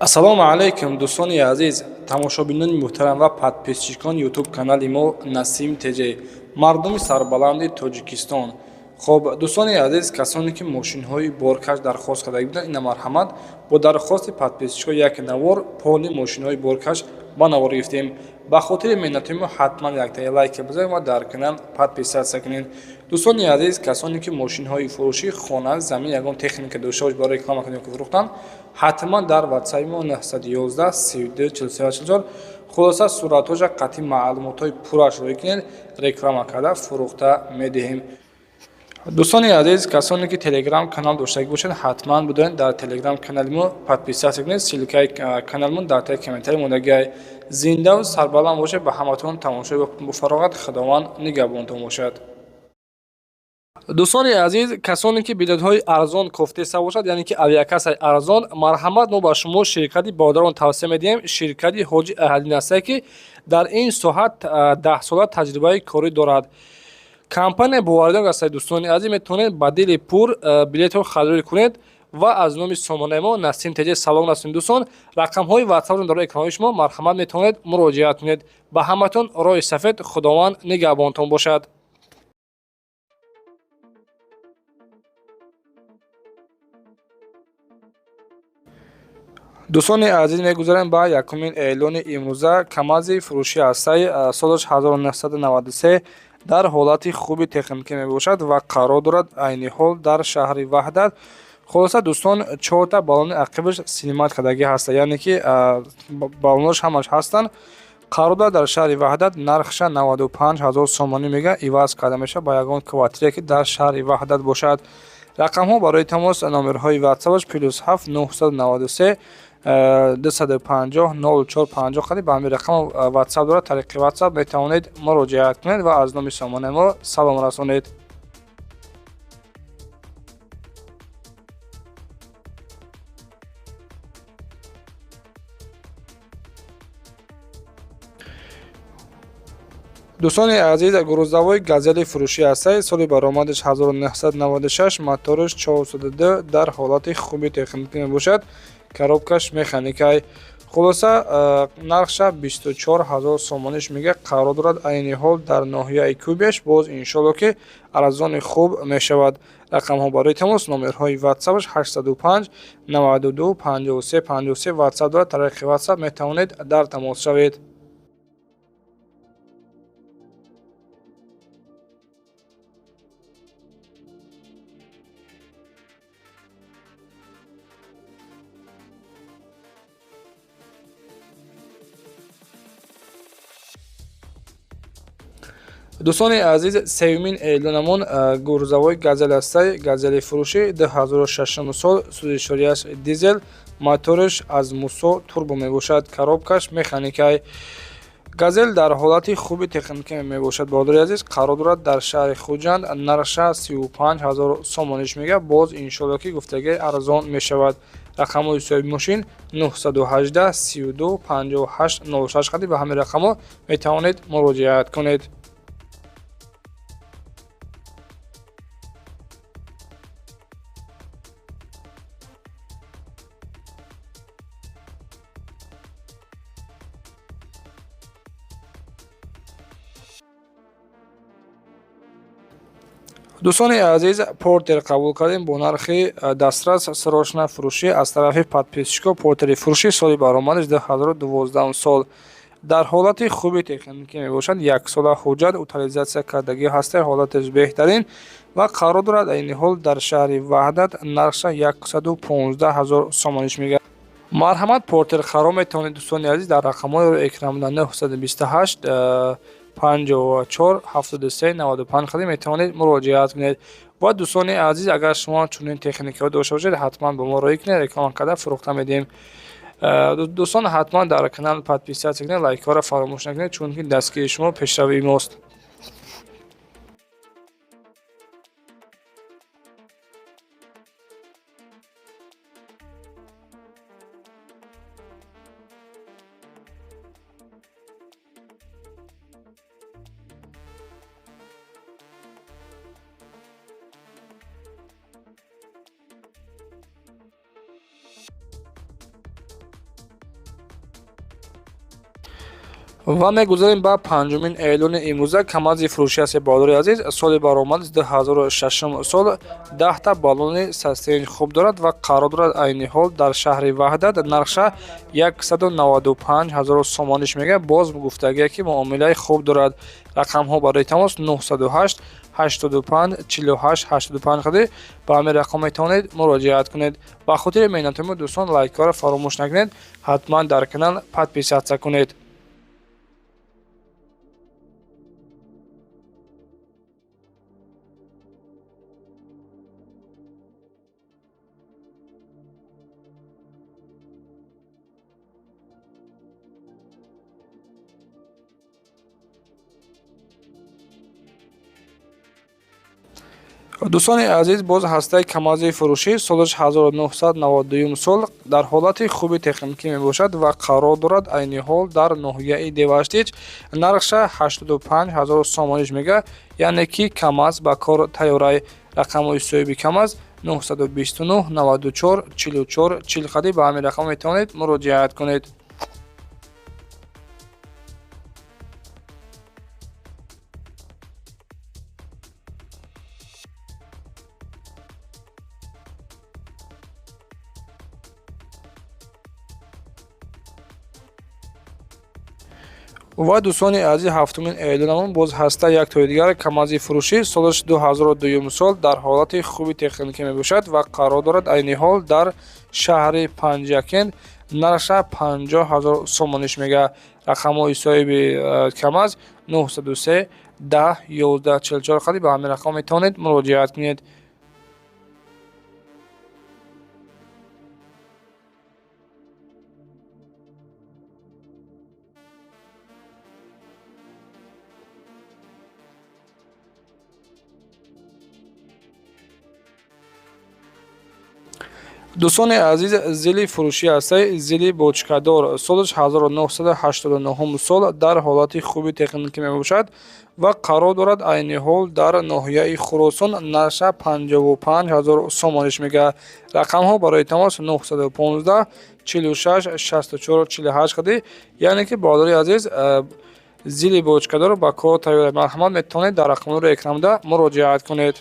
ассалому алайкум дӯстони азиз, тамошобинони муҳтарам ва подписчикони ютуб канали мо Насим Теҷе, мардуми сарбаланди Тоҷикистон. Хоб дӯстони азиз, касоне ки мошинҳои боркаш дархост кардаги буданд, ина марҳамат бо дархости подписчико як навор поли мошинҳои боркаш ба навор гирифтем. ба хотири меҳнати мо ҳатман яктаи лайк бизанед ва дар канал подписатсия кунед. дӯстони азиз, касоне ки мошинҳои фурӯши хона, замин ягон техника дошта бошед барои реклама кардани фурӯхтан, ҳатман дар ватсаби мо 911 32 44 хулоса суратҳоша қатъи маълумотҳои пурра шурӯъ кунед, реклама карда фурӯхта медиҳем. дӯстони азиз, касоне ки телеграм канал доштаги бошед, ҳатман бидонед дар телеграм канали мо подписатсия кунед. Силкаи канали мо дар таи комментарӣ мондагиай. Зиндаву сарбаланд бошед. Ба ҳаматон тамошои бо фароғат худованд нигаҳбонтон бошад. дӯстони азиз, касоне ки билетҳои арзон кофтеса бошад, яъне ки авиакассаи арзон, марҳамат мо ба шумо ширкати бодарон тавсия медиҳем. Ширкати Ҳоҷи Аҳаддин ҳастае ки дар ин соҳа 10 сола таҷрибаи корӣ дорад. компания боваридор ҳастед. дӯстони азиз, метавонед ба дили пур билетҳо харидорӣ кунед ва аз номи сомонаи мо Насим Теҷе салом расонед. дӯстон, рақамҳои ватсапро дар экранои шумо, марҳамат метавонед муроҷиат кунед. ба ҳаматон роҳи сафед, худованд нигаҳбонтон бошад. дӯстони азиз, мегузарем ба якумин эълони имрӯза. КАМАЗи фурӯши ҳастаи солаш 1993 дар ҳолати хуби техникӣ мебошад ва қарор дорад айни ҳол дар шаҳри Ваҳдат. Хулоса дӯстон, 4 та баллони ақибаш синемат кардагӣ ҳаста, яъне ки баллонош ҳамаш ҳастанд. қарор дорад дар шаҳри Ваҳдат нархша 95 000 сомонӣ мега иваз карда мешавад ба ягон квартире ки дар шаҳри Ваҳдат бошад. рақамҳо барои тамос номерҳои ватсапаш +7 993 250 0450 қади ба ҳамин рақам ватсап дорад. тариқи ватсап метавонед муроҷиат кунед ва аз номи сомонаи мо салом расонед. дӯстони азиз, гурӯҳзавои газели фурӯшӣ ҳастаи соли баромадаш 1996, моториш 402 дар ҳолати хуби техникӣ мебошад, коробкаш механикай. хулоса нархша 24 000 сомониш мега. қарор дорад айни ҳол дар ноҳияи Кӯбеш. боз иншоалло ки арзони хуб мешавад. рақамҳо барои тамос номерҳои ватсапаш 805 92 53 53 ватсап дорад. тариқи ватсап метавонед дар тамос шавед. дӯстони азиз, сеюмин эълонамон гурӯҳзавои газел ҳастаи газели фурӯшӣ 2006 сол, сӯзишворияш дизел, моториш аз мусо турбо мебошад, коробкаш механикай. газел дар ҳолати хуби техникӣ мебошад. баҳодири азиз, қарор дорад дар шаҳри Хуҷанд, нархша 35 000 сомониш мега. боз иншоалло ки гуфтагии арзон мешавад. рақамҳои соҳиби мошин 918 32 58 06 қади ба ҳамин рақамҳо метавонед муроҷиат кунед. дӯстони азиз, портер қабул кардем бо нархи дастрас срочна фурӯшӣ аз тарафи подписчико. портери фурӯшӣ соли баромадаш 2012 сол, дар ҳолати хуби техникӣ мебошад. 1 сола ҳуҷҷат утилизатсия кардагӣ ҳастаи ҳолаташ беҳтарин ва қарор дорад айни ҳол дар шаҳри Ваҳдат. нархша 115 000 сомониш мега. марҳамат, портер харо метавонед дӯстони азиз дар рақамҳои экранда 928 54 73 95 қади метавонед муроҷиат кунед. ва дӯстони азиз, агар шумо чунин техникаҳо дошта бошед, ҳатман ба мо роӣ кунед, реклама карда фурӯхта медиҳем. дӯстон, ҳатман дар канал подписатсия кунед, лайкҳоро фаромӯш накунед, чунки дастгири шумо пешравии мост. ва мегузарем ба панҷумин эълони имрӯза камази фурӯшӣ ҳаст баҳодури азиз. Соли баромадис 2006 сол 10 та баллони састаи хуб дорад ва қарор дорад айни ҳол дар шаҳри Ваҳдат нарша 195 000 сомониш мега. Боз гуфтагие ки муомилаи хуб дорад. Рақамҳо барои тамос 908 85 48 85 хади ба ҳамин рақам метавонед муроҷиат кунед. Ба хотири меҳнатҳои дӯстон лайккора фаромӯш накунед. Ҳатман дар канал подписатсия кунед. дӯстони азиз, боз ҳастаи камазии фурӯшӣ соли 1992 сол дар ҳолати хуби техникӣ мебошад ва қарор дорад айни ҳол дар ноҳияи Деваштич нарша 85 000 сомониш мега, яъне ки камаз ба кор тайёрай. Рақамҳои соҳиби камаз 929 94 44 40 хади ба ҳамин рақам метавонед муроҷиат кунед. ва дӯстони азиз, ҳафтумин эълонамон боз ҳаста яктори дигар камази фурӯшӣ соли 2002 сол дар ҳолати хуби техникӣ мебошад ва қарор дорад айни ҳол дар шаҳри Панҷакент нарша 50 000 сомониш мега. Рақамҳои соҳиби камаз 903 10 11 44 хади ба ҳамин рақам метавонед муроҷиат кунед. дӯстони азиз, зили фурӯшӣ ҳастаи зили бочкадор соли 1989 сол дар ҳолати хуби техникӣ мебошад ва қарор дорад айни ҳол дар ноҳияи Хуросон нарша 55 000 сомониш мега. Рақамҳо барои тамос 915 46 64 48 хади, яъне ки баҳодури азиз, зили бочкадор ба кор тайёр. Марҳамат, метавонед дар рақамҳои экранда муроҷиат кунед.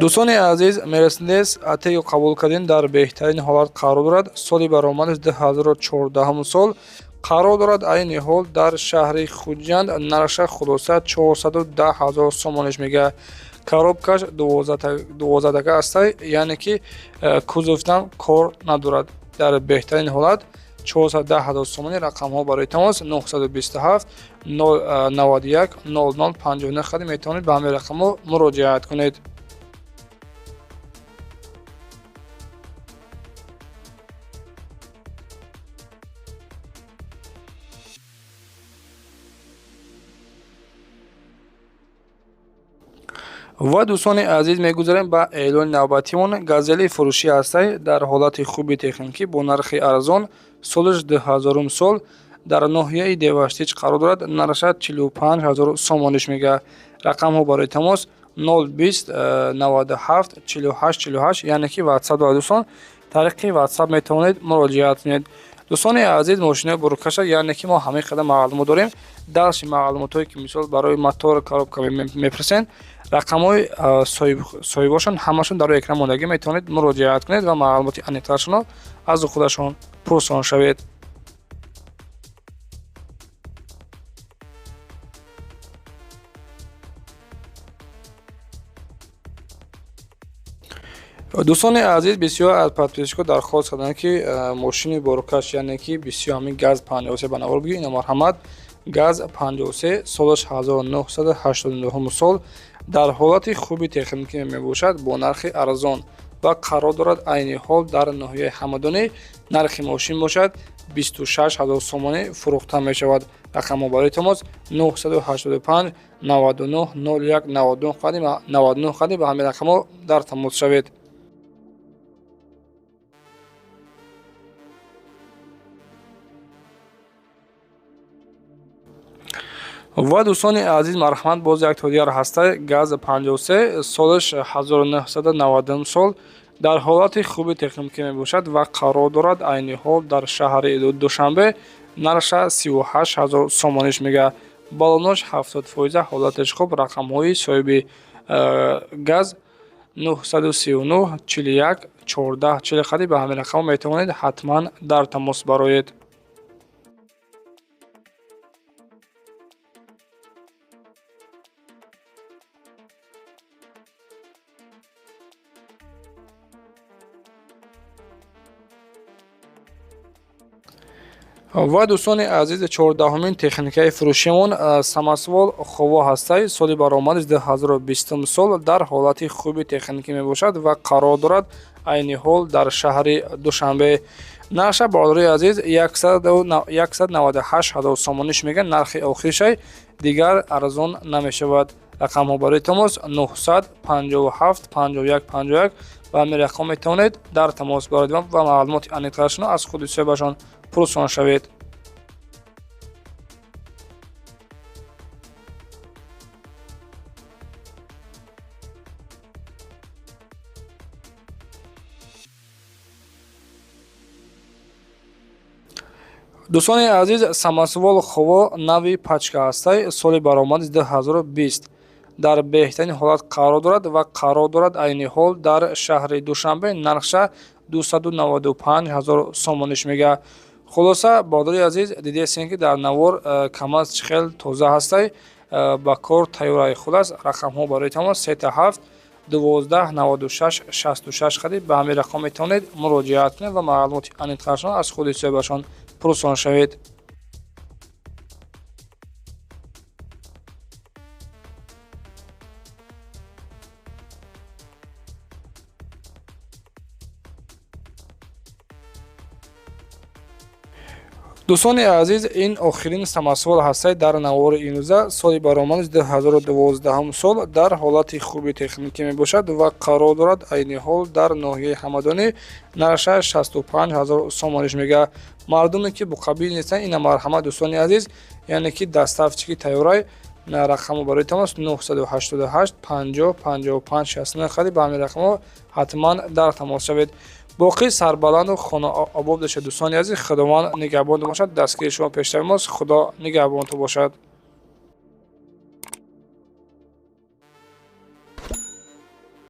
дӯстони азиз, Мерседес атеи қабул кардин дар беҳтарин ҳолат қарор дорад. Соли баромадис 2014 сол қарор дорад айни ҳол дар шаҳри Хуҷанд нарша хулоса 410 000 сомониш мега. Коробкаш 12 дака ҳастай, яъне ки кузовтам кор надорад. Дар беҳтарин ҳолат 410 000 сомонӣ. Рақамҳо барои тамос 927 091 00 59 хади метавонед ба ҳамин рақамҳо муроҷиат кунед. ва дӯстони азиз, мегузарем ба эълони навбатимон. Газели фурӯшӣ ҳастай дар ҳолати хуби техникӣ бо нархи арзон соли 2000 сол дар ноҳияи Деваштич қарор дорад. Нарша 45 000 сомониш мега. Рақамҳо барои тамос 020 97 48 48, яъне ки WhatsApp ва дӯстон тариқи WhatsApp метавонед муроҷиат кунед. дӯстони азиз, мошинаи бурукаша, яъне ки мо ҳамин қадар маълумот дорем. Дарси маълумотое ки мисол барои мотор коробка мепурсен, рақамҳои соҳибошон ҳамашон дар рӯи экран мондагӣ, метавонед муроҷиат кунед ва маълумоти аниқтарашонро аз худашон пурсон шавед. дӯстони азиз, бисёр аз подписчикҳо дархост карданд ки мошини борукаш, яъне ки бисёр ҳамин ГАЗ 53 ба навор бигирӣ. Ино марҳамат, ГАЗ 53 соли 1989 сол дар ҳолати хуби техникӣ мебошад бо нархи арзон ва қарор дорад айни ҳол дар ноҳияи Ҳамадонӣ нархи мошин бошад 26 000 сомонӣ фурӯхта мешавад. Рақамҳо барои тамос 985 99 01 99 хади ба ҳамин рақамҳо дар тамос шавед. ва дӯстони азиз марҳамат боз як то дигар ҳастай газ 53 солаш 1990 сол дар ҳолати хуби техникӣ мебошад ва қарор дорад. Айни ҳол дар шаҳри Душанбе нарша 38,000 сомониш мега. балонош 70% ҳолаташ хуб. рақамҳои соҳиби газ 939 41 14 40 ба ҳамин рақам метавонед ҳатман дар тамос бароед. ва дӯстони азиз 14-умин техникаи фурӯшимон самосвол хово ҳастай соли баромадиш 2020 сол дар ҳолати хуби техникӣ мебошад ва қарор дорад. Айни ҳол дар шаҳри Душанбе. нарша бардори азиз 198,000 сомониш меган. нархи охиршай дигар арзон намешавад. рақамҳо барои тамос 957 51 51 ба ҳамин рақам метавонед дар тамос бароед ва маълумоти аниқтарашон аз худи соҳибашон пурсон шавед. дӯстони азиз самосвол хово нави пачка ҳастай соли баромадиш 2020 дар беҳтарин ҳолат қарор дорад ва қарор дорад. Айни ҳол дар шаҳри Душанбе нархша 295,000 сомониш мега. хулоса бардори азиз дидесен ки дар навор кам аз чихел тоза ҳастай ба кор тайёраи худ аст. рақамҳо барои тамос 37 12 96 66 хади ба ҳамин рақам метавонед муроҷиат кунед ва маълумоти аниқарашон аз худи соҳибашон пурсон шавед. дӯстони азиз ин охирин самосвол ҳастай дар навори имрӯза соли баромадиш 2012 сол дар ҳолати хуби техникӣ мебошад ва қарор дорад. Айни ҳол дар ноҳияи ҳамадонӣ нарша 65,000 сомониш мега. мардуме ки буқабил нестанд ина марҳамат дӯстони азиз яъне ки дастафчики тайёрай рақамо барои тамос 988 50 55 69 хади ба ҳамин рақамо ҳатман дар тамос шавед. боқӣ сарбаланду хонаобод бошед дӯстони азиз. худованд нигаҳбонтон бошад. дастгири шумо пештар мост. худо нигаҳбонтон бошад.